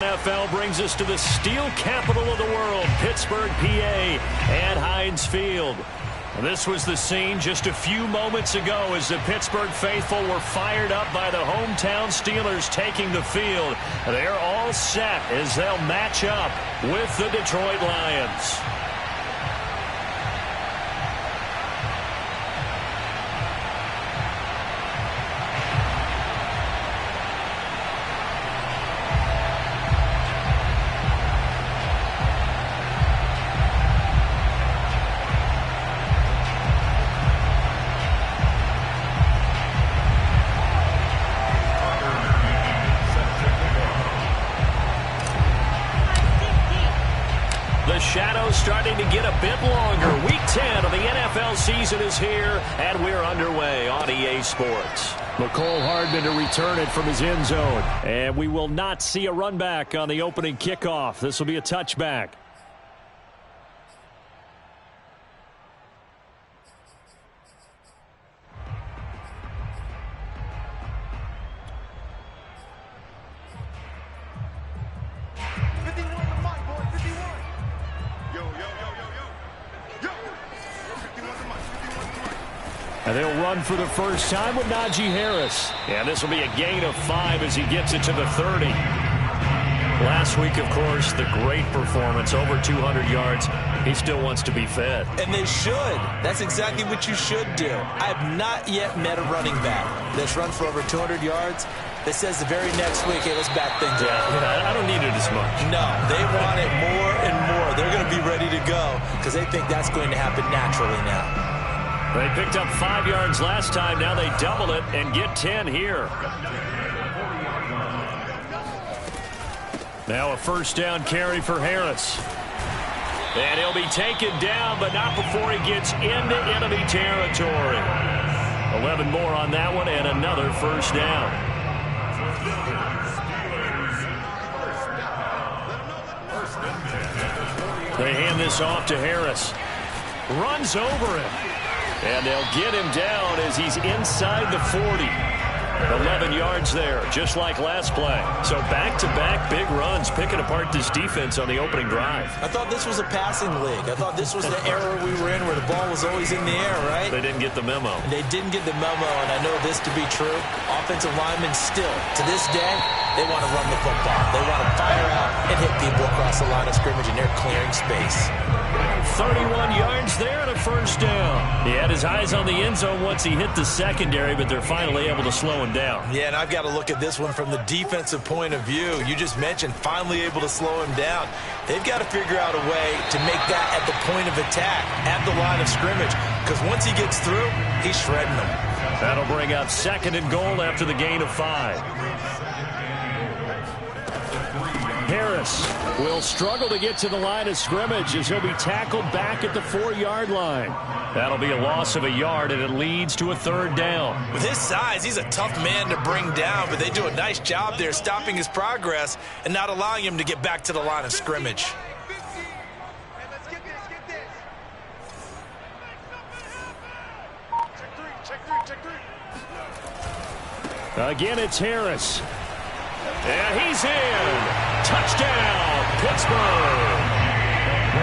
NFL brings us to the steel capital of the world, Pittsburgh, PA, and Heinz Field. This was the scene just a few moments ago as the Pittsburgh faithful were fired up by the hometown Steelers taking the field. They're all set as they'll match up with the Detroit Lions. Shadows starting to get a bit longer. Week 10 of the NFL season is here, and we're underway on EA Sports. Mecole Hardman to return it from his end zone. And we will not see a run back on the opening kickoff. This will be a touchback. And they'll run for the first time with Najee Harris. And this will be a gain of 5 as he gets it to the 30. Last week, of course, the great performance, over 200 yards. He still wants to be fed. And they should. That's exactly what you should do. I have not yet met a running back that's run for over 200 yards that says the very next week, hey, let's back things up. I don't need it as much. No, they want it more and more. They're going to be ready to go because they think that's going to happen naturally now. They picked up 5 yards last time. Now they double it and get 10 here. Now a first down carry for Harris. And he'll be taken down, but not before he gets into enemy territory. 11 more on that one and another first down. They hand this off to Harris. Runs over him. And they'll get him down as he's inside the 40. 11 yards there, just like last play. So back-to-back big runs, picking apart this defense on the opening drive. I thought this was a passing league. I thought this was the era we were in where the ball was always in the air, right? They didn't get the memo. They didn't get the memo, and I know this to be true. Offensive linemen still, to this day, they want to run the football. They want to fire out and hit people across the line of scrimmage, and they're clearing space. 31 yards there and a first down. He had his eyes on the end zone once he hit the secondary, but they're finally able to slow him down. Yeah, and I've got to look at this one from the defensive point of view. You just mentioned finally able to slow him down. They've got to figure out a way to make that at the point of attack, at the line of scrimmage, because once he gets through, he's shredding them. That'll bring up 2nd and goal after the gain of 5. Harris will struggle to get to the line of scrimmage as he'll be tackled back at the 4-yard line. That'll be a loss of a yard, and it leads to a 3rd down. With his size, he's a tough man to bring down, but they do a nice job there stopping his progress and not allowing him to get back to the line of scrimmage. Again, it's Harris. And he's in. Touchdown, Pittsburgh.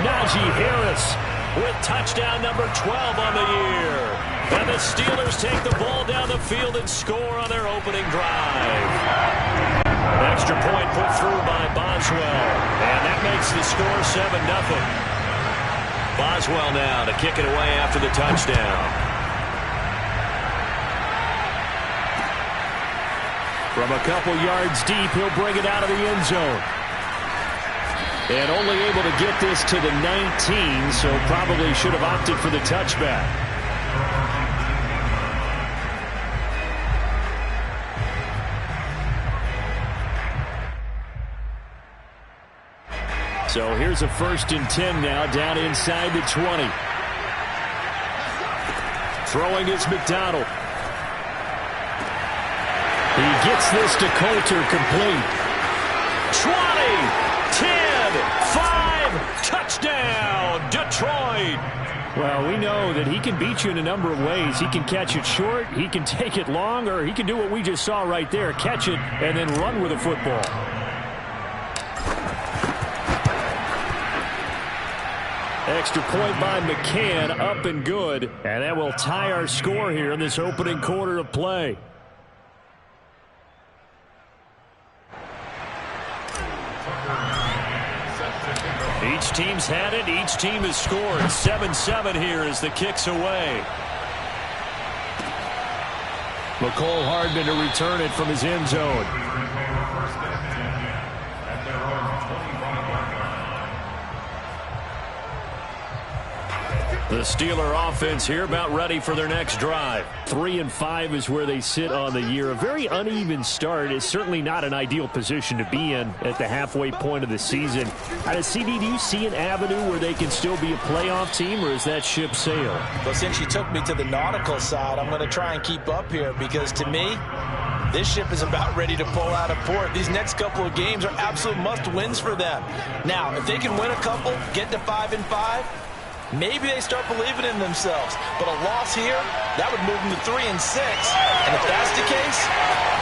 Najee Harris with touchdown number 12 on the year. And the Steelers take the ball down the field and score on their opening drive. Extra point put through by Boswell. And that makes the score 7-0. Boswell now to kick it away after the touchdown. From a couple yards deep, he'll bring it out of the end zone. And only able to get this to the 19, so probably should have opted for the touchback. So here's a 1st and 10 now, down inside the 20. Throwing is McDonald. He gets this to Coulter complete. 20, 10, 5, touchdown, Detroit. Well, we know that he can beat you in a number of ways. He can catch it short, he can take it long, or he can do what we just saw right there, catch it and then run with the football. Extra point by McCann, up and good. And that will tie our score here in this opening quarter of play. Each team's had it. Each team has scored. 7-7 here as the kick's away. McCole Hardman to return it from his end zone. The Steeler offense here about ready for their next drive. 3-5 is where they sit on the year. A very uneven start is certainly not an ideal position to be in at the halfway point of the season. CD, do you see an avenue where they can still be a playoff team, or is that ship sailed? Well, since you took me to the nautical side, I'm going to try and keep up here because to me, this ship is about ready to pull out of port. These next couple of games are absolute must-wins for them. Now, if they can win a couple, get to 5-5, maybe they start believing in themselves. But a loss here, that would move them to 3-6. And if that's the case,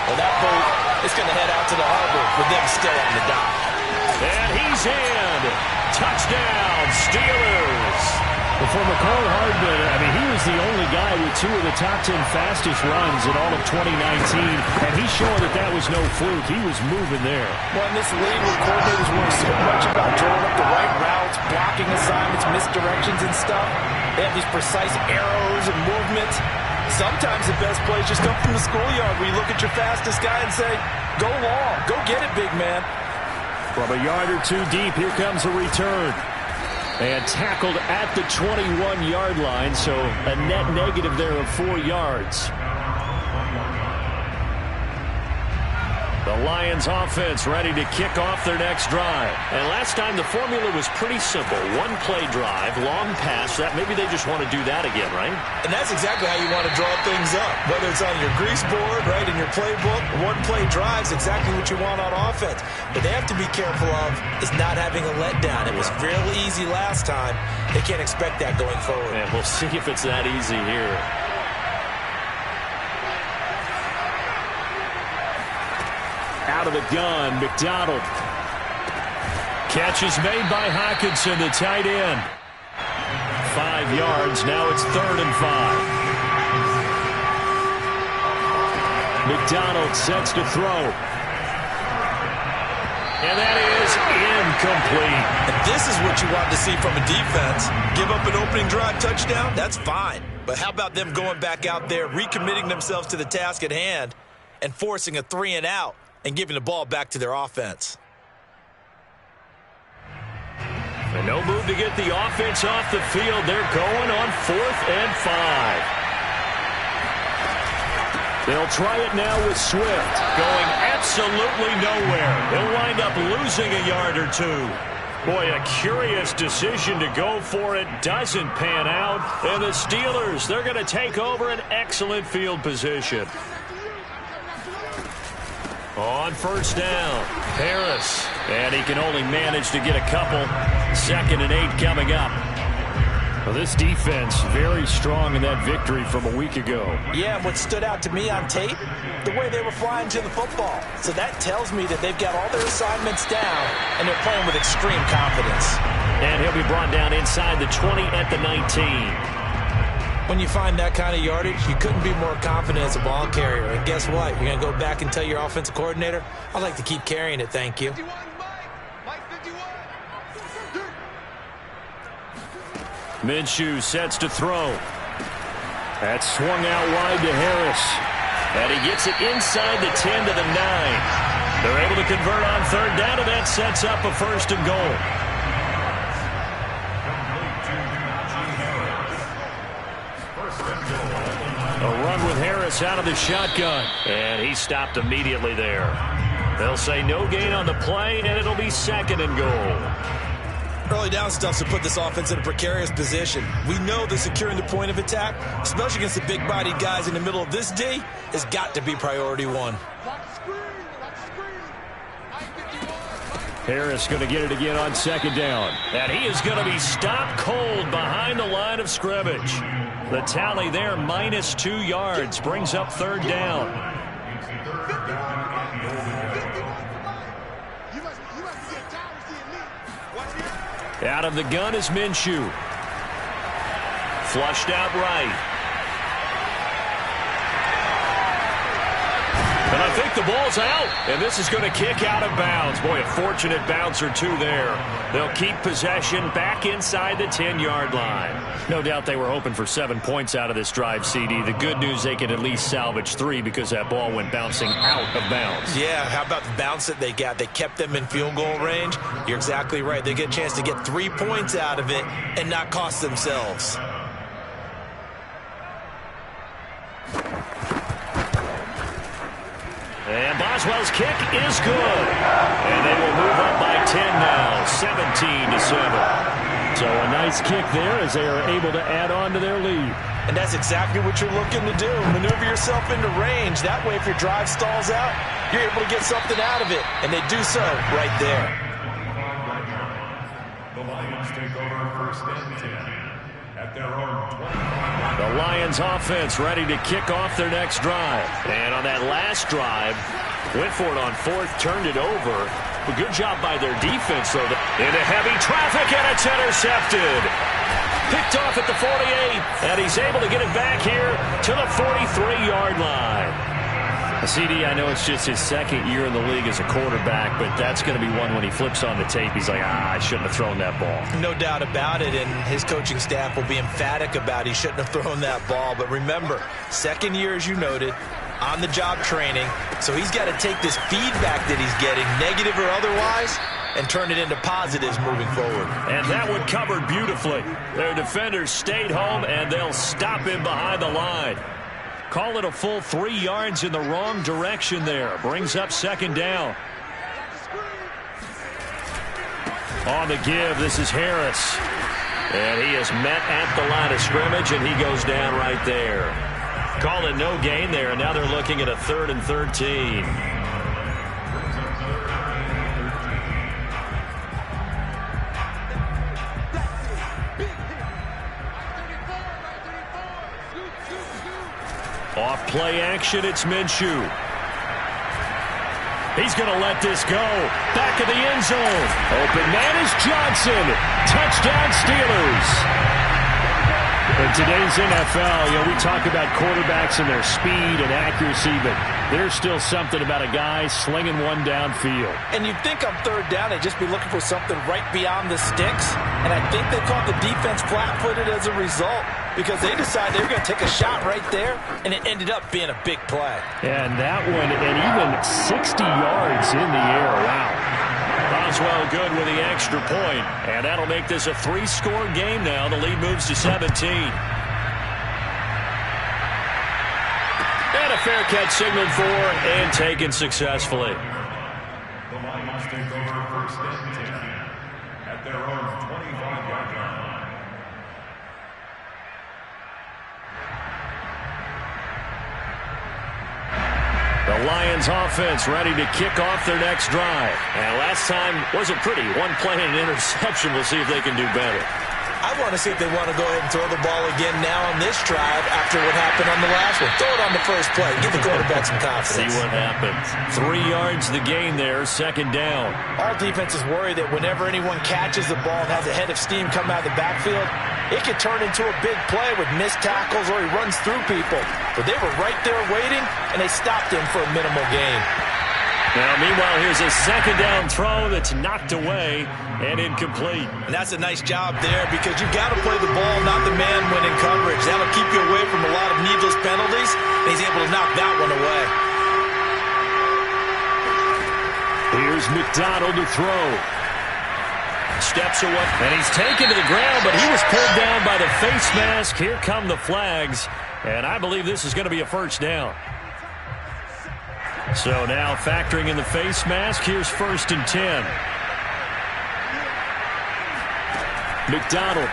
well, that boat is going to head out to the harbor with them still on the dock. And he's in. Touchdown, Steelers. For McCole Hardman, I mean, he was the only guy with 2 of the top 10 fastest runs in all of 2019, and he's showing that that was no fluke. He was moving there. Well, in this league where coordinators work so much about drawing up the right routes, blocking assignments, misdirections and stuff, they have these precise arrows and movements. Sometimes the best plays just come from the schoolyard where you look at your fastest guy and say, go long, go get it, big man. From a yard or 2 deep, here comes a return. And tackled at the 21-yard line, so a net negative there of 4 yards. The Lions offense ready to kick off their next drive. And last time the formula was pretty simple. 1-play drive, long pass. That maybe they just want to do that again, right? And that's exactly how you want to draw things up. Whether it's on your grease board, right, in your playbook, 1-play drive is exactly what you want on offense. But they have to be careful of is not having a letdown. It was fairly easy last time. They can't expect that going forward. And we'll see if it's that easy here. Out of the gun, McDonald. Catch is made by Hockenson, the tight end. 5 yards, now it's 3rd and 5. McDonald sets to throw. And that is incomplete. And this is what you want to see from a defense. Give up an opening drive touchdown, that's fine. But how about them going back out there, recommitting themselves to the task at hand, and forcing a 3-and-out? And giving the ball back to their offense. And no move to get the offense off the field. They're going on 4th and 5. They'll try it now with Swift. Going absolutely nowhere. They'll wind up losing a yard or 2. Boy, a curious decision to go for it. Doesn't pan out. And the Steelers, they're going to take over an excellent field position. On 1st down, Harris. And he can only manage to get a couple. 2nd and 8 coming up. Well, this defense very strong in that victory from a week ago. Yeah, and what stood out to me on tape, the way they were flying to the football. So that tells me that they've got all their assignments down, and they're playing with extreme confidence. And he'll be brought down inside the 20 at the 19. When you find that kind of yardage, you couldn't be more confident as a ball carrier. And guess what? You're going to go back and tell your offensive coordinator, I'd like to keep carrying it, thank you. Minshew sets to throw. That's swung out wide to Harris. And he gets it inside the 10 to the 9. They're able to convert on 3rd down, and that sets up a 1st and goal. A run with Harris out of the shotgun. And he stopped immediately there. They'll say no gain on the play, and it'll be 2nd and goal. Early down stuff to put this offense in a precarious position. We know that securing the point of attack, especially against the big-bodied guys in the middle of this D, has got to be priority 1. Harris going to get it again on 2nd down. And he is going to be stopped cold behind the line of scrimmage. The tally there, -2 yards, brings up 3rd down. Out of the gun is Minshew. Flushed out right. And I think the ball's out, and this is going to kick out of bounds. Boy, a fortunate bounce or two there. They'll keep possession back inside the 10-yard line. No doubt they were hoping for 7 points out of this drive, CD. The good news, they can at least salvage 3 because that ball went bouncing out of bounds. Yeah, how about the bounce that they got? They kept them in field goal range. You're exactly right. They get a chance to get 3 points out of it and not cost themselves. And Boswell's kick is good. And they will move up by 10 now, 17-7. So a nice kick there as they are able to add on to their lead. And that's exactly what you're looking to do. Maneuver yourself into range. That way, if your drive stalls out, you're able to get something out of it. And they do so right there. The Lions take over first and 10 at their own 20. The Lions offense ready to kick off their next drive. And on that last drive, went for it on fourth, turned it over. A good job by their defense, though. Into heavy traffic, and it's intercepted. Picked off at the 48, and he's able to get it back here to the 43-yard line. CD, I know it's just his second year in the league as a quarterback, but that's going to be one when he flips on the tape. He's like, I shouldn't have thrown that ball. No doubt about it, and his coaching staff will be emphatic about he shouldn't have thrown that ball. But remember, second year, as you noted, on-the-job training, so he's got to take this feedback that he's getting, negative or otherwise, and turn it into positives moving forward. And that one covered beautifully. Their defenders stayed home, and they'll stop him behind the line. Call it a full 3 yards in the wrong direction there. Brings up second down. On the give, this is Harris. And he is met at the line of scrimmage, and he goes down right there. Call it no gain there, and now they're looking at a 3rd and 13. Off play action, it's Minshew. He's going to let this go. Back of the end zone. Open man is Johnson. Touchdown Steelers. In today's NFL, we talk about quarterbacks and their speed and accuracy, but there's still something about a guy slinging one downfield. And you'd think on third down they'd just be looking for something right beyond the sticks. And I think they caught the defense flat-footed as a result because they decided they were going to take a shot right there, and it ended up being a big play. And that one, and even 60 yards in the air. Wow. Boswell good with the extra point, and that'll make this a 3-score game now. The lead moves to 17. And a fair catch signaled for and taken successfully. The Lions take over first and 10 at their own 25-yard line. The Lions offense ready to kick off their next drive. And last time wasn't pretty. One play and an interception. We'll see if they can do better. I want to see if they want to go ahead and throw the ball again now on this drive after what happened on the last one. Throw it on the first play. Give the quarterback some confidence. See what happens. 3 yards the gain there, second down. All defenses worry that whenever anyone catches the ball and has a head of steam come out of the backfield, it could turn into a big play with missed tackles or he runs through people. But they were right there waiting, and they stopped him for a minimal gain. Now, meanwhile, here's a second down throw that's knocked away and incomplete. And that's a nice job there because you've got to play the ball, not the man when in coverage. That'll keep you away from a lot of needless penalties, and he's able to knock that one away. Here's McDonald to throw. Steps away, and he's taken to the ground, but he was pulled down by the face mask. Here come the flags, and I believe this is going to be a first down. So now factoring in the face mask, here's 1st and 10. McDonald.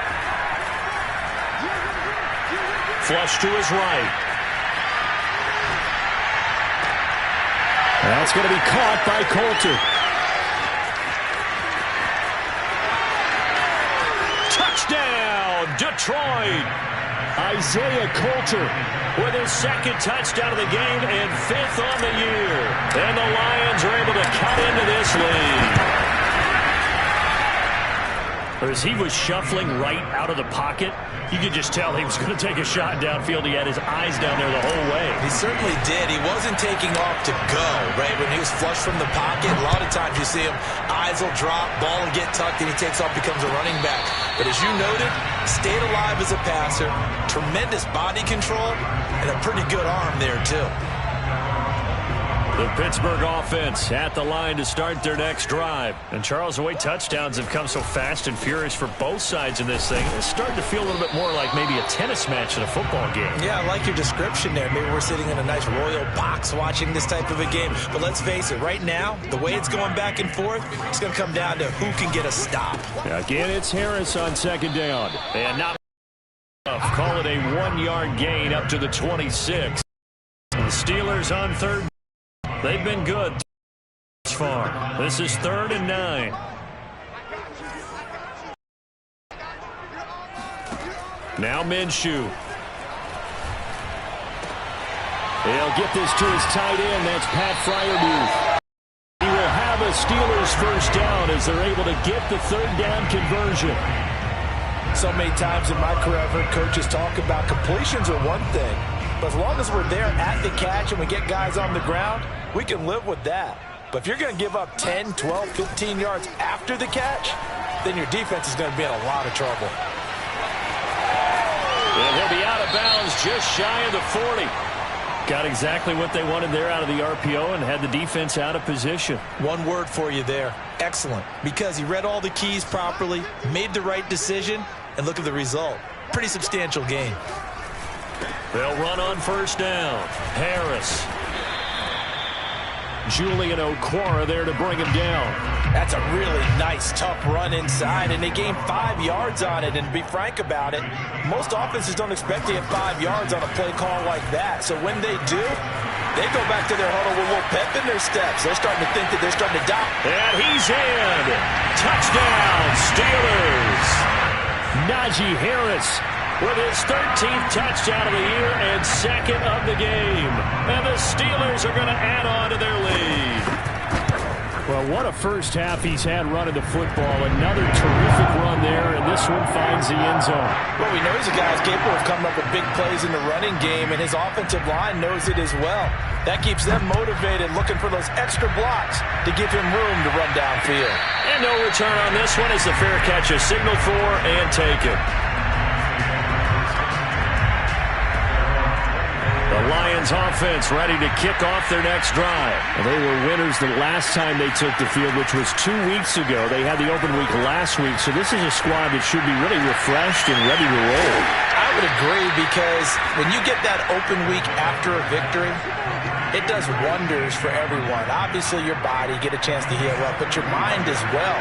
Flush to his right. That's going to be caught by Coulter. Touchdown, Detroit. Isaiah Coulter with his second touchdown of the game and 5th on the year. And the Lions are able to cut into this lead. As he was shuffling right out of the pocket, you could just tell he was going to take a shot downfield. He had his eyes down there the whole way. He certainly did. He wasn't taking off to go, right? When he was flush from the pocket, a lot of times you see him, eyes will drop, ball will get tucked, and he takes off, becomes a running back. But as you noted, stayed alive as a passer, tremendous body control, and a pretty good arm there, too. The Pittsburgh offense at the line to start their next drive. And Charles, the way touchdowns have come so fast and furious for both sides in this thing, it's starting to feel a little bit more like maybe a tennis match in a football game. Yeah, I like your description there. Maybe we're sitting in a nice royal box watching this type of a game. But let's face it, right now, the way it's going back and forth, it's going to come down to who can get a stop. Again, it's Harris on second down. And not enough. Call it a 1-yard gain up to the 26. The Steelers on third. They've been good thus far. This is 3rd and 9. Now Minshew. He'll get this to his tight end. That's Pat Freiermuth. He will have a Steelers first down as they're able to get the 3rd down conversion. So many times in my career I've heard coaches talk about completions are one thing. But as long as we're there at the catch and we get guys on the ground, we can live with that. But if you're going to give up 10, 12, 15 yards after the catch, then your defense is going to be in a lot of trouble. And he'll be out of bounds just shy of the 40. Got exactly what they wanted there out of the RPO and had the defense out of position. One word for you there. Excellent. Because he read all the keys properly, made the right decision, and look at the result. Pretty substantial gain. They'll run on first down. Harris. Julian Okwara there to bring him down. That's a really nice, tough run inside, and they gained 5 yards on it. And to be frank about it, most offenses don't expect to get 5 yards on a play call like that. So when they do, they go back to their huddle with a little pep in their steps. They're starting to think that they're starting to doubt. And he's in. Touchdown, Steelers. Najee Harris with his 13th touchdown of the year and 2nd of the game. And the Steelers are going to add on to their lead. Well, what a first half he's had running the football. Another terrific run there, and this one finds the end zone. Well, we know he's a guy who's capable of coming up with big plays in the running game, and his offensive line knows it as well. That keeps them motivated, looking for those extra blocks to give him room to run downfield. And no return on this one as the fair catch is signaled for and taken. The Lions offense ready to kick off their next drive. Well, they were winners the last time they took the field, which was 2 weeks ago. They had the open week last week, so this is a squad that should be really refreshed and ready to roll. I would agree, because when you get that open week after a victory, it does wonders for everyone. Obviously, your body, get a chance to heal up, but your mind as well.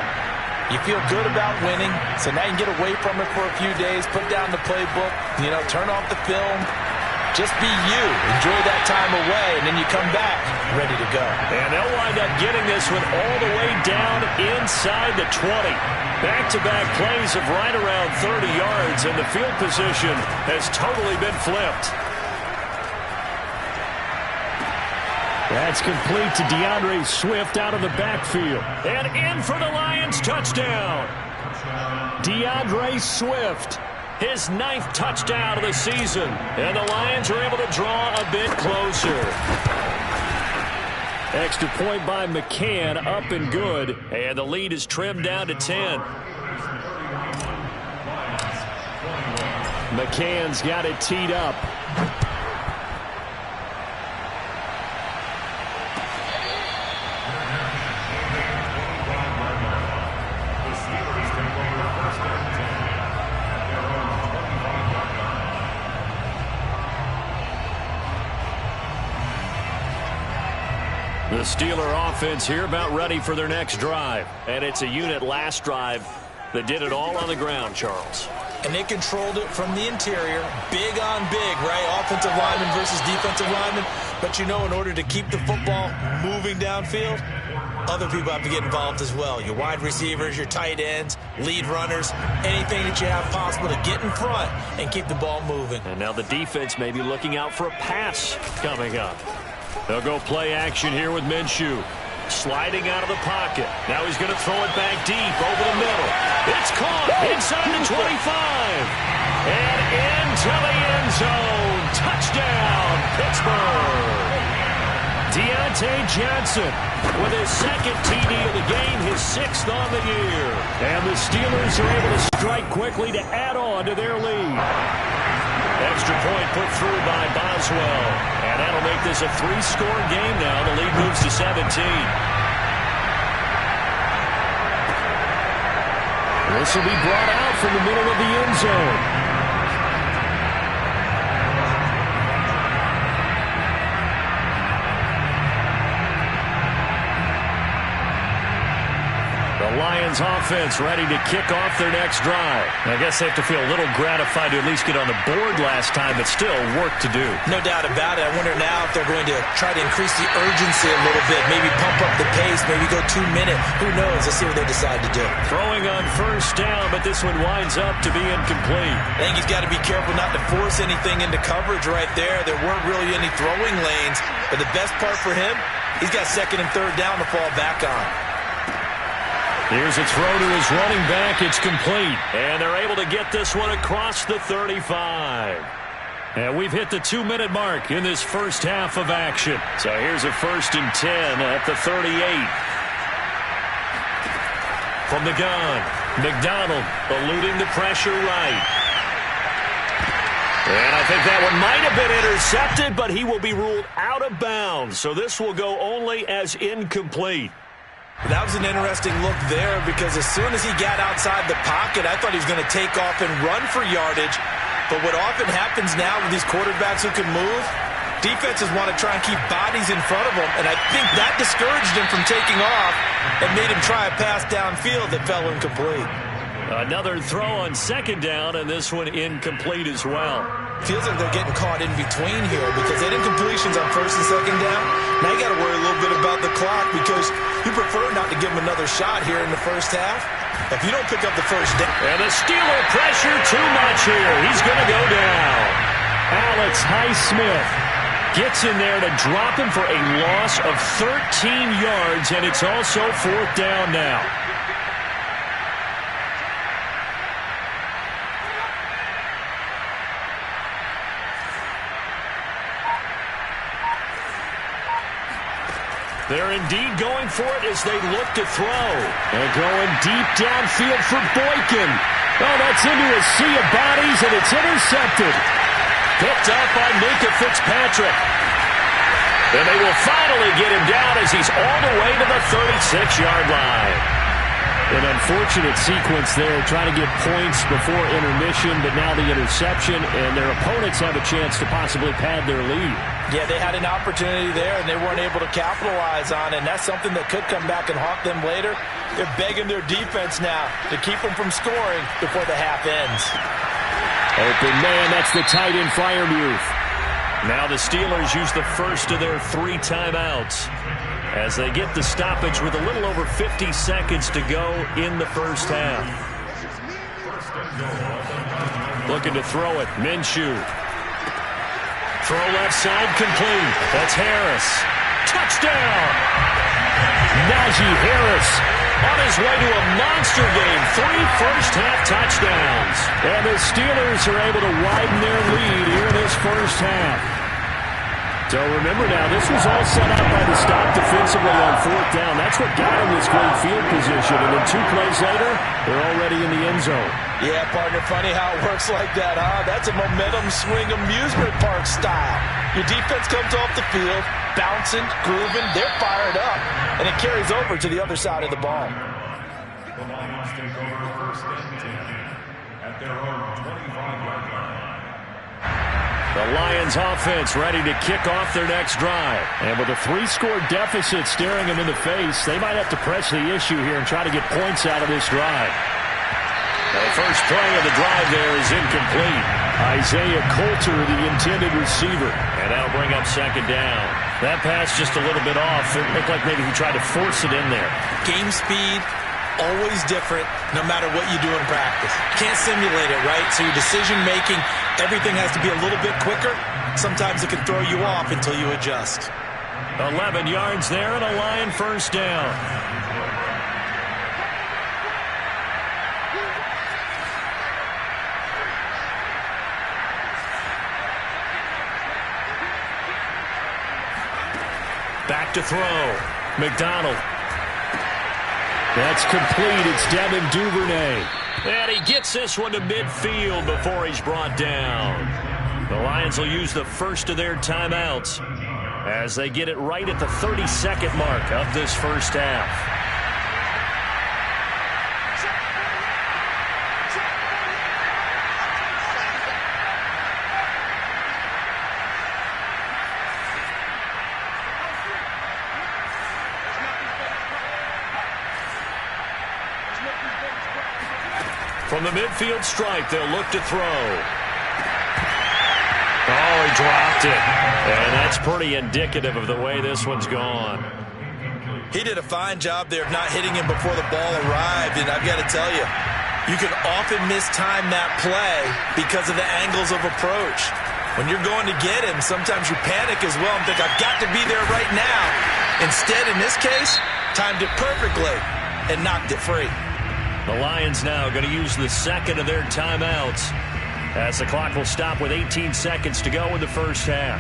You feel good about winning, so now you can get away from it for a few days, put down the playbook, turn off the film. Just be you. Enjoy that time away, and then you come back ready to go. And they'll wind up getting this one all the way down inside the 20. Back-to-back plays of right around 30 yards, and the field position has totally been flipped. That's complete to DeAndre Swift out of the backfield. And in for the Lions touchdown. DeAndre Swift. His 9th touchdown of the season. And the Lions are able to draw a bit closer. Extra point by McCann, up and good. And the lead is trimmed down to 10. McCann's got it teed up. The Steeler offense here about ready for their next drive. And it's a unit last drive that did it all on the ground, Charles. And they controlled it from the interior. Big on big, right? Offensive lineman versus defensive lineman. But in order to keep the football moving downfield, other people have to get involved as well. Your wide receivers, your tight ends, lead runners, anything that you have possible to get in front and keep the ball moving. And now the defense may be looking out for a pass coming up. They'll go play action here with Minshew. Sliding out of the pocket. Now he's going to throw it back deep over the middle. It's caught. Inside the 25. And into the end zone. Touchdown, Pittsburgh. Deontay Johnson with his second TD of the game, his 6th on the year. And the Steelers are able to strike quickly to add on to their lead. Extra point put through by Boswell. And that'll make this a 3-score game now. The lead moves to 17. This will be brought out from the middle of the end zone. The Lions offense ready to kick off their next drive. I guess they have to feel a little gratified to at least get on the board last time, but still work to do. No doubt about it. I wonder now if they're going to try to increase the urgency a little bit, maybe pump up the pace, maybe go 2-minute. Who knows? Let's see what they decide to do. Throwing on first down, but this one winds up to be incomplete. I think he's got to be careful not to force anything into coverage right there. There weren't really any throwing lanes, but the best part for him, he's got 2nd and 3rd down to fall back on. Here's a throw to his running back. It's complete. And they're able to get this one across the 35. And we've hit the 2-minute mark in this first half of action. So here's a 1st and 10 at the 38. From the gun, McDonald eluding the pressure right. And I think that one might have been intercepted, but he will be ruled out of bounds. So this will go only as incomplete. That was an interesting look there because as soon as he got outside the pocket, I thought he was going to take off and run for yardage. But what often happens now with these quarterbacks who can move, defenses want to try and keep bodies in front of them, and I think that discouraged him from taking off and made him try a pass downfield that fell incomplete. Another throw on 2nd down, and this one incomplete as well. Feels like they're getting caught in between here because they had incompletions on 1st and 2nd down. Now you got to worry a little bit about the clock because you prefer not to give them another shot here in the first half. If you don't pick up the first down. And the Steeler pressure too much here. He's going to go down. Alex Highsmith gets in there to drop him for a loss of 13 yards, and it's also 4th down now. They're indeed going for it as they look to throw. And going deep downfield for Boykin. Oh, that's into a sea of bodies, and it's intercepted. Picked up by Minkah Fitzpatrick. And they will finally get him down as he's all the way to the 36-yard line. An unfortunate sequence there, trying to get points before intermission, but now the interception, and their opponents have a chance to possibly pad their lead. Yeah, they had an opportunity there, and they weren't able to capitalize on it, and that's something that could come back and haunt them later. They're begging their defense now to keep them from scoring before the half ends. Open man, that's the tight end Freiermuth. Now the Steelers use the first of their 3 timeouts as they get the stoppage with a little over 50 seconds to go in the first half. Looking to throw it, Minshew. Throw left side complete. That's Harris. Touchdown! Najee Harris on his way to a monster game. 3 first-half touchdowns. And the Steelers are able to widen their lead here in this first half. So remember now, this was all set up by the stop defensively on 4th down. That's what got him this great field position. And then 2 plays later, they're already in the end zone. Yeah, partner, funny how it works like that, huh? That's a momentum swing amusement park style. Your defense comes off the field, bouncing, grooving, they're fired up, and it carries over to the other side of the ball. The Lions take over 1st and 10 at their own 25-yard line. The Lions offense ready to kick off their next drive. And with a 3-score deficit staring them in the face, they might have to press the issue here and try to get points out of this drive. The first play of the drive there is incomplete. Isaiah Coulter, the intended receiver. And that'll bring up 2nd down. That pass just a little bit off. It looked like maybe he tried to force it in there. Game speed, always different no matter what you do in practice. Can't simulate it, right? So your decision-making, everything has to be a little bit quicker. Sometimes it can throw you off until you adjust. 11 yards there and a Lion first down. back to throw. McDonald. That's complete. It's Devin Duvernay. And he gets this one to midfield before he's brought down. The Lions will use the first of their timeouts as they get it right at the 30-second mark of this first half. From the midfield stripe, they'll look to throw. Oh, he dropped it. And that's pretty indicative of the way this one's gone. He did a fine job there of not hitting him before the ball arrived, and I've got to tell you, you can often mistime that play because of the angles of approach. When you're going to get him, sometimes you panic as well and think, I've got to be there right now. Instead, in this case, timed it perfectly and knocked it free. The Lions now going to use the second of their timeouts as the clock will stop with 18 seconds to go in the first half.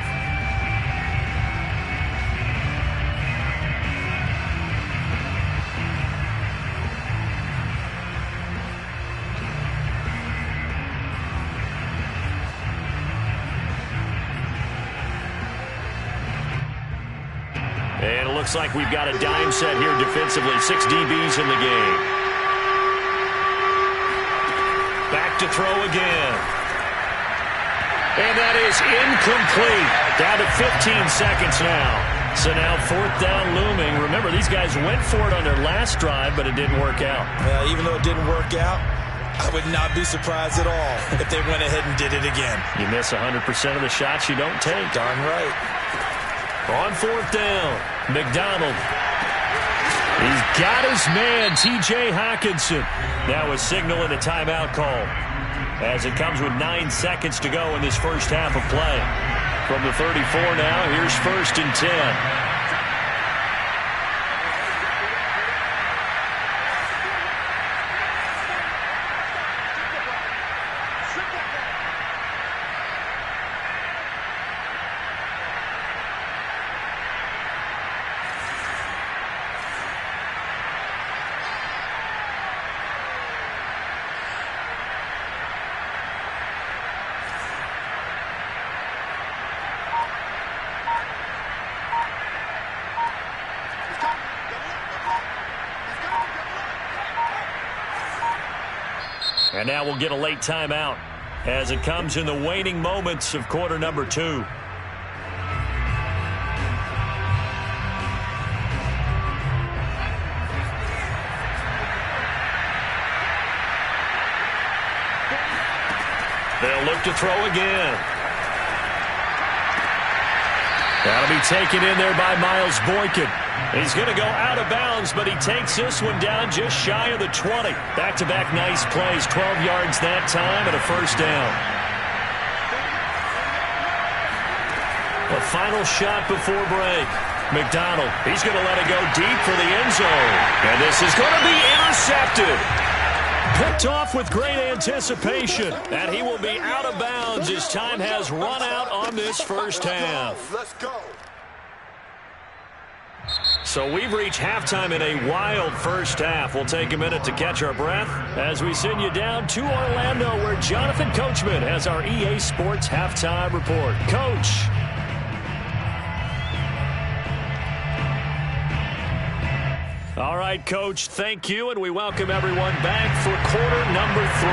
And it looks like we've got a dime set here defensively. 6 DBs in the game. Back to throw again. And that is incomplete. Down to 15 seconds now. So now fourth down looming. Remember, these guys went for it on their last drive, but it didn't work out. Even though it didn't work out, I would not be surprised at all if they went ahead and did it again. You miss 100% of the shots you don't take. Darn right. On fourth down, McDonald. He's got his man, T.J. Hockenson. Now a signal and a timeout call as it comes with 9 seconds to go in this first half of play. From the 34 now, here's 1st and 10. And now we'll get a late timeout as it comes in the waning moments of quarter number 2. They'll look to throw again. That'll be taken in there by Miles Boykin. He's going to go out of bounds, but he takes this one down just shy of the 20. Back-to-back nice plays, 12 yards that time and a first down. The final shot before break. McDonald, he's going to let it go deep for the end zone. And this is going to be intercepted. Picked off with great anticipation. And he will be out of bounds as time has run out on this first half. Let's go. So we've reached halftime in a wild first half. We'll take a minute to catch our breath as we send you down to Orlando, where Jonathan Coachman has our EA Sports halftime report. Coach. All right, Coach, thank you, and we welcome everyone back for quarter number 3.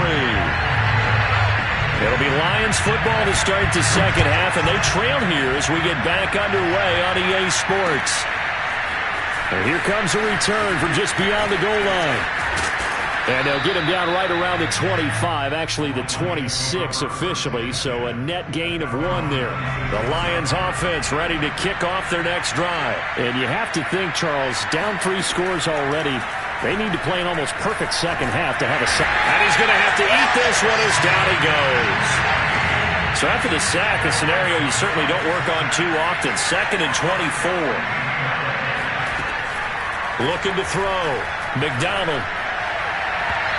It'll be Lions football to start the second half, and they trail here as we get back underway on EA Sports. And here comes a return from just beyond the goal line. And they'll get him down right around the 25, actually the 26 officially, so a net gain of 1 there. The Lions offense ready to kick off their next drive. And you have to think, Charles, down 3 scores already. They need to play an almost perfect second half to have a sack. And he's going to have to eat this one as down he goes. So after the sack, a scenario you certainly don't work on too often. 2nd and 24. Looking to throw. McDonald.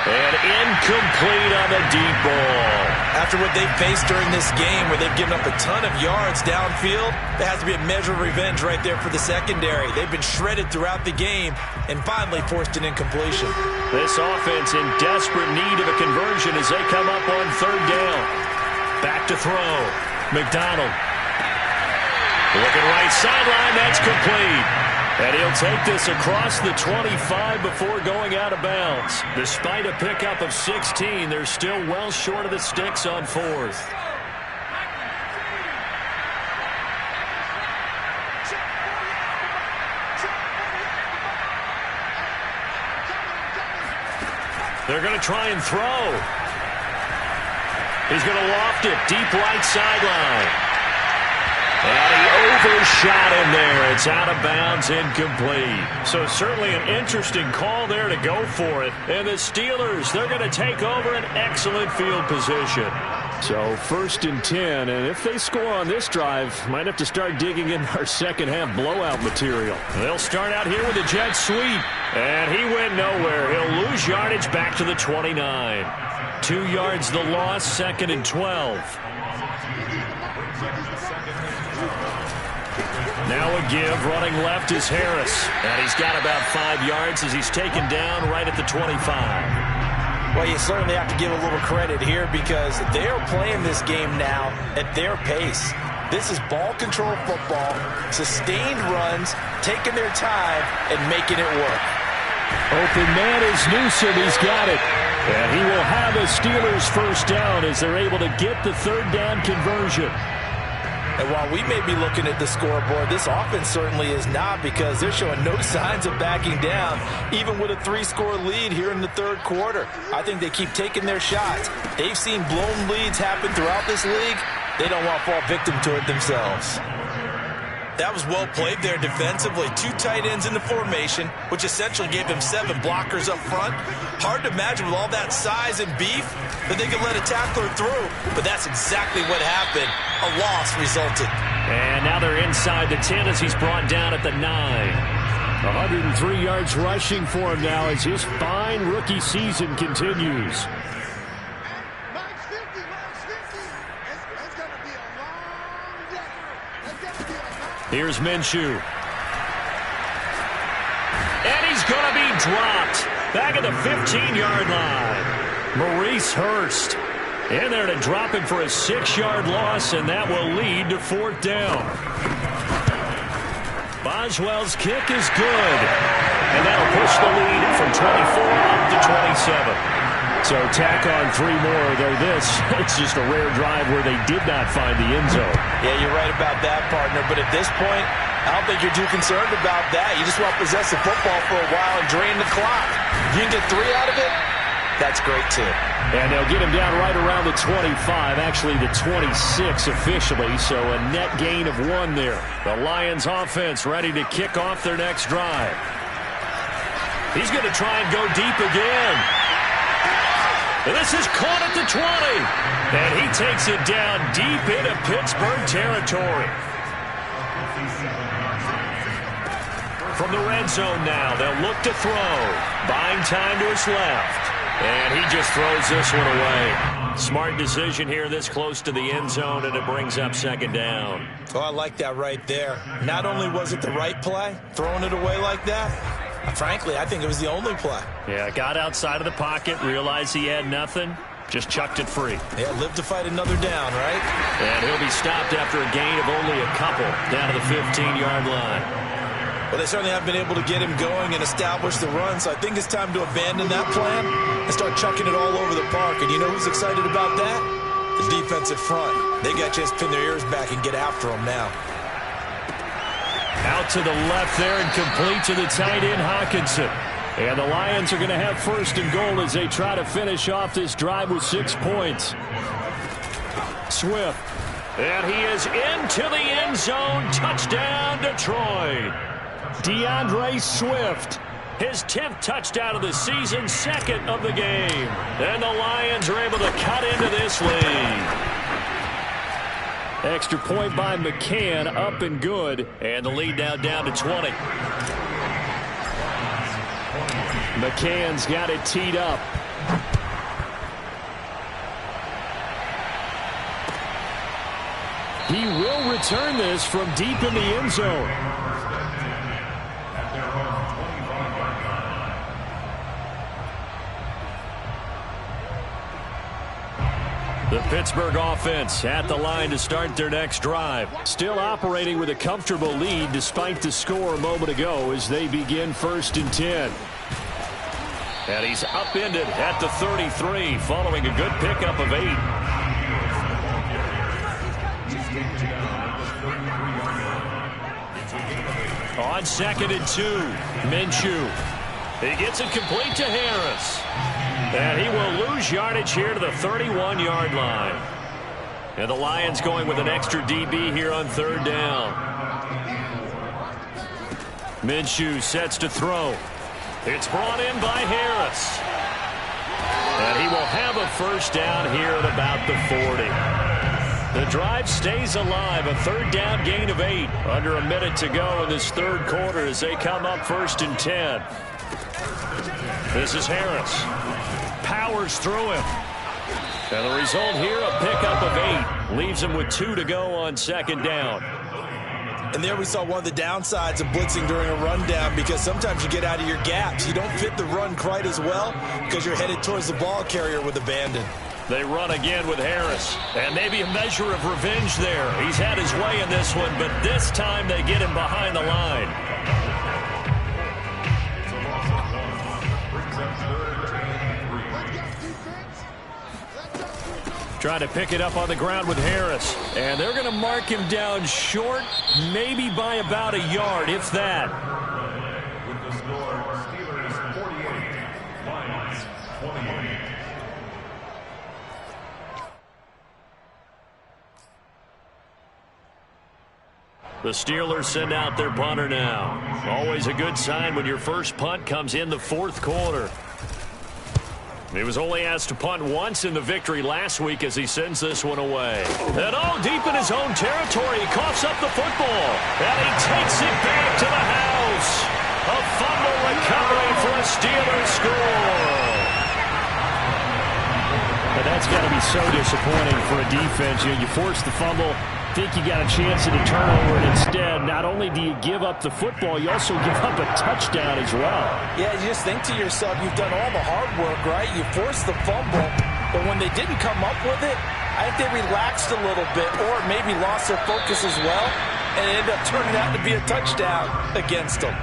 And incomplete on the deep ball. After what they've faced during this game, where they've given up a ton of yards downfield, there has to be a measure of revenge right there for the secondary. They've been shredded throughout the game and finally forced an incompletion. This offense in desperate need of a conversion as they come up on third down. Back to throw. McDonald. Looking right sideline, that's complete. And he'll take this across the 25 before going out of bounds. Despite a pickup of 16, they're still well short of the sticks on fourth. They're going to try and throw. He's going to loft it deep right sideline. And he overshot him there. It's out of bounds, incomplete. So certainly an interesting call there to go for it. And the Steelers, they're going to take over an excellent field position. So 1st and 10, and if they score on this drive, might have to start digging in our second half blowout material. They'll start out here with a jet sweep. And he went nowhere. He'll lose yardage back to the 29. 2 yards the loss, 2nd and 12. Now a give, running left is Harris. And he's got about 5 yards as he's taken down right at the 25. Well, you certainly have to give a little credit here because they're playing this game now at their pace. This is ball control football, sustained runs, taking their time, and making it work. Open man is Newsome. He's got it. And he will have a Steelers first down as they're able to get the third down conversion. And while we may be looking at the scoreboard, this offense certainly is not because they're showing no signs of backing down, even with a 3-score lead here in the third quarter. I think they keep taking their shots. They've seen blown leads happen throughout this league. They don't want to fall victim to it themselves. That was well played there defensively. 2 tight ends in the formation, which essentially gave them 7 blockers up front. Hard to imagine with all that size and beef that they could let a tackler through, but that's exactly what happened. A loss resulted. And now they're inside the 10 as he's brought down at the 9. 103 yards rushing for him now as his fine rookie season continues. Here's Minshew. And he's going to be dropped back at the 15-yard line. Maurice Hurst in there to drop him for a 6-yard loss, and that will lead to 4th down. Boswell's kick is good, and that'll push the lead from 24 up to 27. So tack on 3 more, though it's just a rare drive where they did not find the end zone. Yeah, you're right about that, partner. But at this point, I don't think you're too concerned about that. You just want to possess the football for a while and drain the clock. If you can get 3 out of it, that's great, too. And they'll get him down right around the 25, actually the 26 officially, so a net gain of 1 there. The Lions offense ready to kick off their next drive. He's going to try and go deep again. This is caught at the 20. And he takes it down deep into Pittsburgh territory. From the red zone now, they'll look to throw. Buying time to his left. And he just throws this one away. Smart decision here this close to the end zone, and it brings up 2nd down. Oh, I like that right there. Not only was it the right play, throwing it away like that, frankly, I think it was the only play. Yeah, got outside of the pocket, realized he had nothing, just chucked it free. Yeah, live to fight another down, right? And he'll be stopped after a gain of only a couple down to the 15-yard line. Well, they certainly have been able to get him going and establish the run, so I think it's time to abandon that plan and start chucking it all over the park. And you know who's excited about that? The defensive front. They got a chance to pin their ears back and get after him now. Out to the left there and complete to the tight end, Hockenson. And the Lions are going to have 1st and goal as they try to finish off this drive with 6 points. Swift. And he is into the end zone. Touchdown, Detroit. DeAndre Swift. His 10th touchdown of the season, 2nd of the game. And the Lions are able to cut into this lead. Extra point by McCann, up and good. And the lead now down to 20. McCann's got it teed up. He will return this from deep in the end zone. The Pittsburgh offense at the line to start their next drive. Still operating with a comfortable lead despite the score a moment ago as they begin 1st and 10. And he's upended at the 33 following a good pickup of 8. On 2nd and 2, Minshew. He gets it complete to Harris. And he will lose yardage here to the 31-yard line. And the Lions going with an extra DB here on 3rd down. Minshew sets to throw. It's brought in by Harris. And he will have a 1st down here at about the 40. The drive stays alive. A 3rd down gain of 8. Under a minute to go in this 3rd quarter as they come up 1st and 10. This is Harris. Powers through him. And the result here, a pickup of 8. Leaves him with 2 to go on 2nd down. And there we saw one of the downsides of blitzing during a rundown, because sometimes you get out of your gaps. You don't fit the run quite as well because you're headed towards the ball carrier with abandon. They run again with Harris. And maybe a measure of revenge there. He's had his way in this one, but this time they get him behind the line. Trying to pick it up on the ground with Harris. And they're going to mark him down short, maybe by about a yard, if that. With the score, Steelers 48, Lions 28. The Steelers send out their punter now. Always a good sign when your first punt comes in the 4th quarter. He was only asked to punt once in the victory last week as he sends this one away. And deep in his own territory, he coughs up the football. And he takes it back to the house. A fumble recovery for a Steelers score. But that's got to be so disappointing for a defense. You force the fumble, think you got a chance at a turnover, and instead, not only do you give up the football, you also give up a touchdown as well. Yeah, you just think to yourself, you've done all the hard work, right? You forced the fumble, but when they didn't come up with it, I think they relaxed a little bit, or maybe lost their focus as well, and it ended up turning out to be a touchdown against them.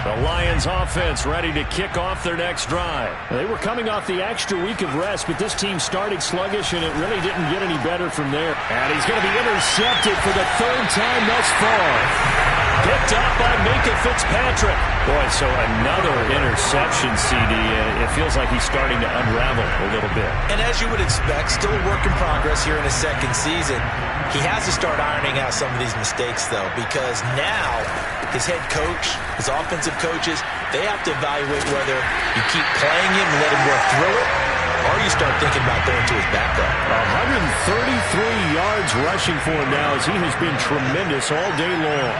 The Lions offense ready to kick off their next drive. They were coming off the extra week of rest, but this team started sluggish, and it really didn't get any better from there. And he's going to be intercepted for the 3rd time thus far. Picked up by Minkah Fitzpatrick. Boy, so another interception, CD. It feels like he's starting to unravel a little bit. And as you would expect, still a work in progress here in his 2nd season. He has to start ironing out some of these mistakes, though, because now his head coach, his offensive coaches, they have to evaluate whether you keep playing him and let him work through it, or you start thinking about throwing to his backup. 133 yards rushing for him now as he has been tremendous all day long.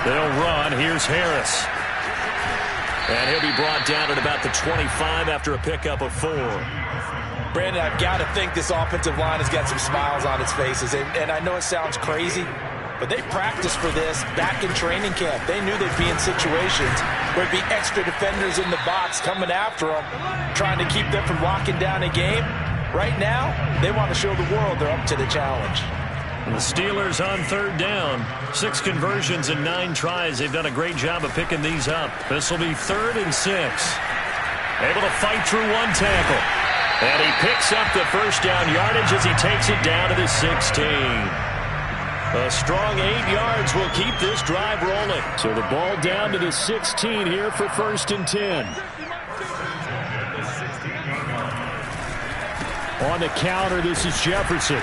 They'll run. Here's Harris. And he'll be brought down at about the 25 after a pickup of 4. Brandon, I've got to think this offensive line has got some smiles on its faces. And I know it sounds crazy, but they practiced for this back in training camp. They knew they'd be in situations where there'd be extra defenders in the box coming after them, trying to keep them from locking down a game. Right now, they want to show the world they're up to the challenge. And the Steelers on 3rd down. 6 conversions and 9 tries. They've done a great job of picking these up. This will be 3rd and 6. Able to fight through one tackle. And he picks up the 1st down yardage as he takes it down to the 16. A strong 8 yards will keep this drive rolling. So the ball down to the 16 here for 1st and 10. On the counter, this is Jefferson.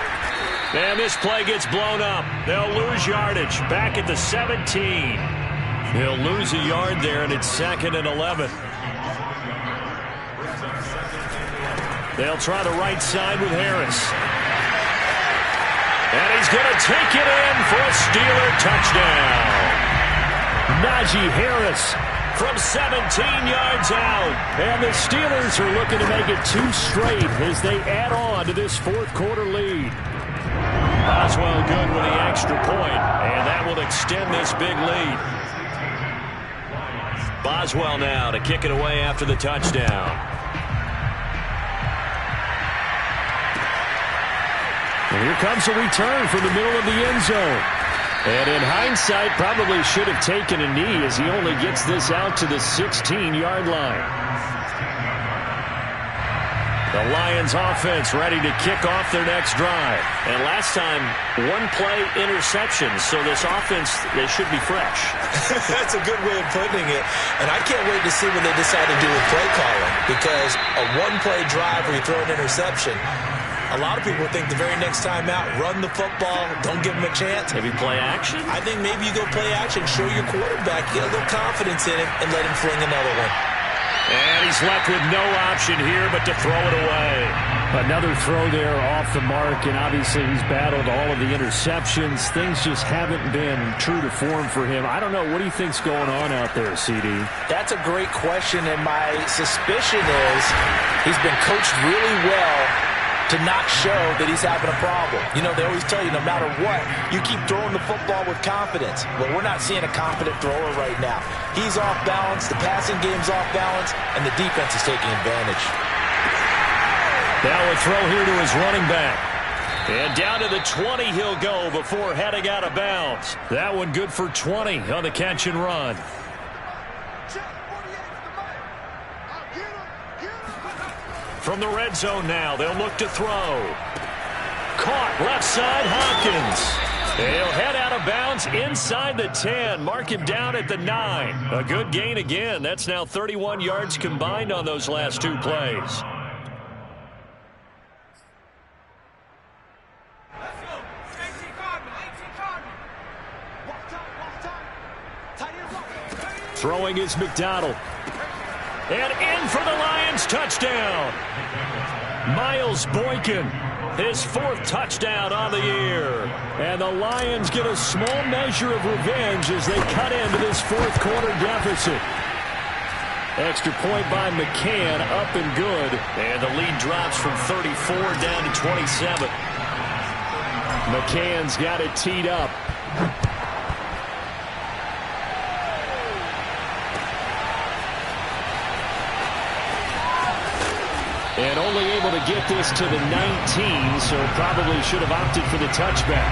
And this play gets blown up. They'll lose yardage. Back at the 17. He'll lose a yard there, and it's 2nd and 11. They'll try the right side with Harris. And he's going to take it in for a Steeler touchdown. Najee Harris from 17 yards out. And the Steelers are looking to make it 2 straight as they add on to this fourth-quarter lead. Boswell good with the extra point, and that will extend this big lead. Boswell now to kick it away after the touchdown. And here comes a return from the middle of the end zone. And in hindsight, probably should have taken a knee as he only gets this out to the 16-yard line. The Lions offense ready to kick off their next drive. And last time, 1-play interception. So this offense, they should be fresh. That's a good way of putting it. And I can't wait to see what they decide to do with play calling. Because a 1-play drive where you throw an interception, a lot of people think the very next time out, run the football, don't give them a chance. Maybe play action? I think maybe you go play action, show your quarterback, get a little confidence in it, and let him fling another one. And he's left with no option here but to throw it away. Another throw there off the mark, and obviously he's battled all of the interceptions. Things just haven't been true to form for him. I don't know. What do you think's going on out there, CD? That's a great question, and my suspicion is he's been coached really well to not show that he's having a problem. You know, they always tell you no matter what, you keep throwing the football with confidence. Well, we're not seeing a confident thrower right now. He's off balance, the passing game's off balance, and the defense is taking advantage. Now a throw here to his running back. And down to the 20 he'll go before heading out of bounds. That one good for 20 on the catch and run. From the red zone now, they'll look to throw. Caught left side, Hopkins. They'll head out of bounds inside the 10. Mark him down at the 9. A good gain again. That's now 31 yards combined on those last 2 plays. Throwing is McDonald. And in for the Lions, touchdown. Miles Boykin, his 4th touchdown on the year. And the Lions get a small measure of revenge as they cut into this fourth-quarter deficit. Extra point by McCann, up and good. And the lead drops from 34 down to 27. McCann's got it teed up. And only able to get this to the 19, so probably should have opted for the touchback.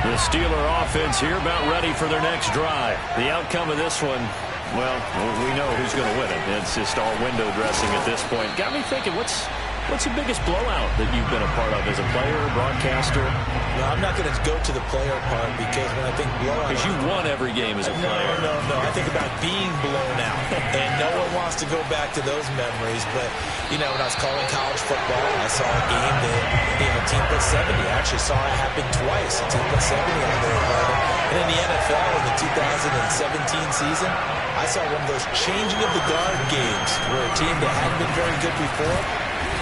The Steeler offense here about ready for their next drive. The outcome of this one, well, we know who's going to win it. It's just all window dressing at this point. Got me thinking, what's the biggest blowout that you've been a part of as a player, broadcaster? No, I'm not going to go to the player part because when I think blowout... Because you won every game as a player. No. I think about being blown out. And no one wants to go back to those memories. But, you know, when I was calling college football, I saw a game that, team put 70. I actually saw it happen twice. A team put 70 on their opponent. And in the NFL, in the 2017 season, I saw one of those changing of the guard games where a team that hadn't been very good before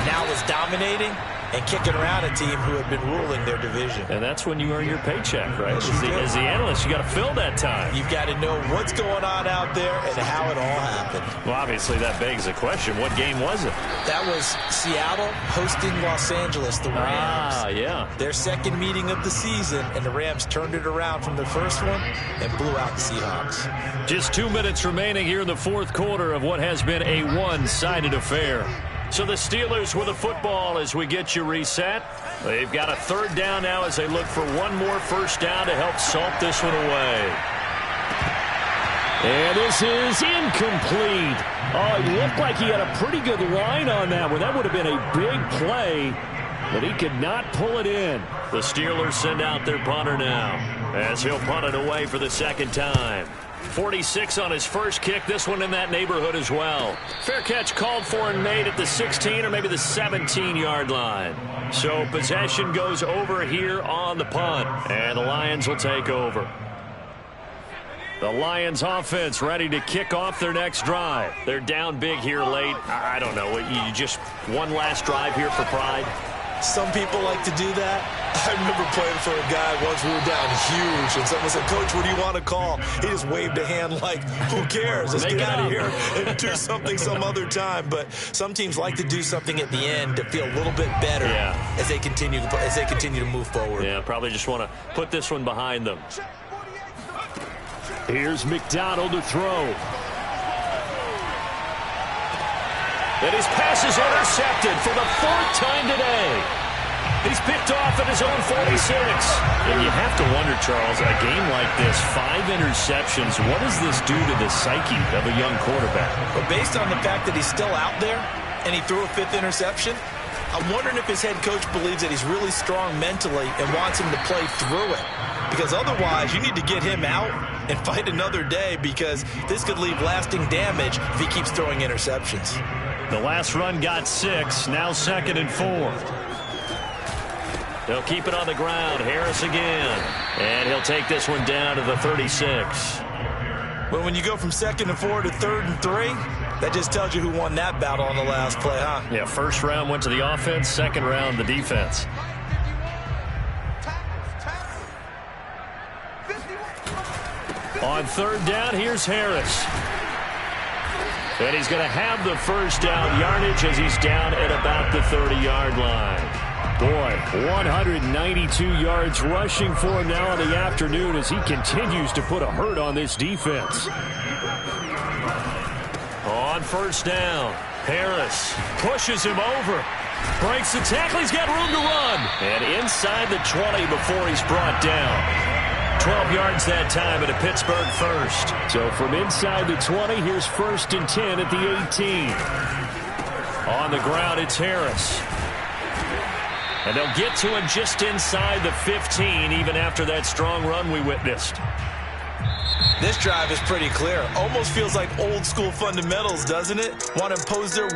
now was dominating and kicking around a team who had been ruling their division. And that's when you earn your paycheck, right? Yes, as the analyst, you got to fill that time. You've got to know what's going on out there and how it all happened. Well, obviously, that begs the question, what game was it? That was Seattle hosting Los Angeles, the Rams. Ah, yeah. Their second meeting of the season, and the Rams turned it around from their first one and blew out the Seahawks. Just 2 minutes remaining here in the fourth quarter of what has been a one-sided affair. So the Steelers with the football as we get you reset. They've got a 3rd down now as they look for one more first down to help salt this one away. And this is incomplete. Oh, it looked like he had a pretty good line on that one. That would have been a big play, but he could not pull it in. The Steelers send out their punter now as he'll punt it away for the 2nd time. 46 on his first kick, this one in that neighborhood as well. Fair catch called for and made at the 16 or maybe the 17-yard line. So possession goes over here on the punt, and the Lions will take over. The Lions offense ready to kick off their next drive. They're down big here late. I don't know, you just one last drive here for pride? Some people like to do that. I remember playing for a guy once. We were down huge, and someone said, "Coach, what do you want to call?" He just waved a hand like, who cares? Let's get out of here and do something some other time. But some teams like to do something at the end to feel a little bit better as they continue to move forward. Yeah, probably just want to put this one behind them. Here's McDonald to throw. And his pass is intercepted for the 4th time today. He's picked off at his own 46. And you have to wonder, Charles, a game like this, 5 interceptions, what does this do to the psyche of a young quarterback? But based on the fact that he's still out there and he threw a 5th interception, I'm wondering if his head coach believes that he's really strong mentally and wants him to play through it. Because otherwise, you need to get him out and fight another day, because this could leave lasting damage if he keeps throwing interceptions. The last run got 6, now 2nd and 4. They'll keep it on the ground. Harris again. And he'll take this one down to the 36. But when you go from 2nd and 4 to 3rd and 3, that just tells you who won that battle on the last play, huh? Yeah, first round went to the offense, second round the defense. On 3rd down, here's Harris. And he's going to have the first down yardage as he's down at about the 30-yard line. Boy, 192 yards rushing for him now in the afternoon as he continues to put a hurt on this defense. On 1st down, Harris pushes him over. Breaks the tackle. He's got room to run. And inside the 20 before he's brought down. 12 yards that time at a Pittsburgh first. So from inside the 20, here's 1st and 10 at the 18. On the ground, it's Harris. And they'll get to him just inside the 15, even after that strong run we witnessed. This drive is pretty clear. Almost feels like old school fundamentals, doesn't it? Want to impose their